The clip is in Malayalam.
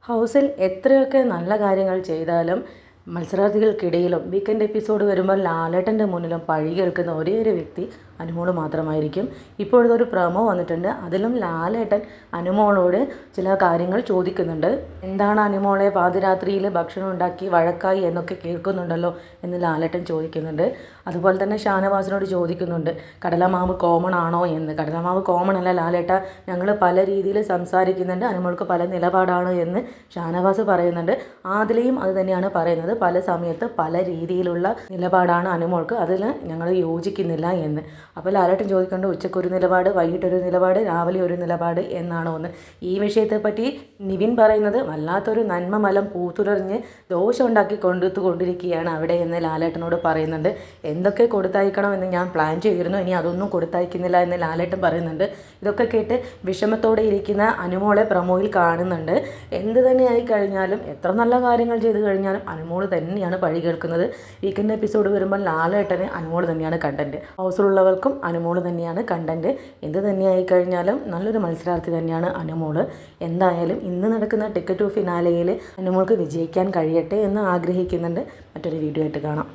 ഹൗസിൽ എത്രയൊക്കെ നല്ല കാര്യങ്ങൾ ചെയ്താലും മത്സരാർത്ഥികൾക്കിടയിലും വീക്കെൻഡ് എപ്പിസോഡ് വരുമ്പോൾ ലാലേട്ടൻ്റെ മുന്നിലും പഴി കേൾക്കുന്ന ഒരേ ഒരു വ്യക്തി അനുമോള് മാത്രമായിരിക്കും. ഇപ്പോഴൊരു പ്രൊമോ വന്നിട്ടുണ്ട്. അതിലും ലാലേട്ടൻ അനുമോളോട് ചില കാര്യങ്ങൾ ചോദിക്കുന്നുണ്ട്. എന്താണ് അനുമോളെ പാതിരാത്രിയിൽ ഭക്ഷണം ഉണ്ടാക്കി വഴക്കായി എന്നൊക്കെ കേൾക്കുന്നുണ്ടല്ലോ എന്ന് ലാലേട്ടൻ ചോദിക്കുന്നുണ്ട്. അതുപോലെ തന്നെ ഷാനവാസിനോട് ചോദിക്കുന്നുണ്ട്, കടലമാവ് കോമൺ ആണോ എന്ന്. കടലമാവ് കോമൺ അല്ല ലാലേട്ട, ഞങ്ങൾ പല രീതിയിൽ സംസാരിക്കുന്നുണ്ട്, അനുമോൾക്ക് പല നിലപാടാണ് എന്ന് ഷാനവാസ് പറയുന്നുണ്ട്. ആദിലയും അത് തന്നെയാണ് പറയുന്നത്. പല സമയത്ത് പല രീതിയിലുള്ള നിലപാടാണ് അനുമോൾക്ക്, അതിൽ ഞങ്ങൾ യോജിക്കുന്നില്ല എന്ന്. അപ്പോൾ ലാലേട്ടൻ ചോദിക്കേണ്ട, ഉച്ചക്കൊരു നിലപാട്, വൈകിട്ടൊരു നിലപാട്, രാവിലെ ഒരു നിലപാട് എന്നാണോ എന്ന്. ഈ വിഷയത്തെപ്പറ്റി നിവിൻ പറയുന്നത് വല്ലാത്തൊരു നന്മ മലം പൂത്തുലറിഞ്ഞ് ദോശ ഉണ്ടാക്കി കൊണ്ടിരിക്കുകയാണ് അവിടെ എന്ന് ലാലേട്ടനോട് പറയുന്നുണ്ട്. എന്തൊക്കെ കൊടുത്തയക്കണമെന്ന് ഞാൻ പ്ലാൻ ചെയ്തിരുന്നു, ഇനി അതൊന്നും കൊടുത്തയക്കുന്നില്ല എന്ന് ലാലേട്ടൻ പറയുന്നുണ്ട്. ഇതൊക്കെ കേട്ട് വിഷമത്തോടെ ഇരിക്കുന്ന അനുമോളെ പ്രമോയിൽ കാണുന്നുണ്ട്. എന്ത് തന്നെ ആയി കഴിഞ്ഞാലും, എത്ര നല്ല കാര്യങ്ങൾ ചെയ്തു കഴിഞ്ഞാലും അനുമോൾ തന്നെയാണ് പഴി കേൾക്കുന്നത്. വീക്കെൻഡ് എപ്പിസോഡ് വരുമ്പോൾ ലാലേട്ടന് അനുമോൾ തന്നെയാണ് കണ്ടന്റ്, ഹൗസിലുള്ളവർക്കും അനുമോൾ തന്നെയാണ് കണ്ടന്റ്. എന്ത് തന്നെയായി കഴിഞ്ഞാലും നല്ലൊരു മത്സരാർത്ഥി തന്നെയാണ് അനുമോൾ. എന്തായാലും ഇന്ന് നടക്കുന്ന ടിക്കറ്റ് ടു ഫിനാലയിൽ അനുമോൾക്ക് വിജയിക്കാൻ കഴിയട്ടെ എന്ന് ആഗ്രഹിക്കുന്നുണ്ട്. മറ്റൊരു വീഡിയോ ആയിട്ട് കാണാം.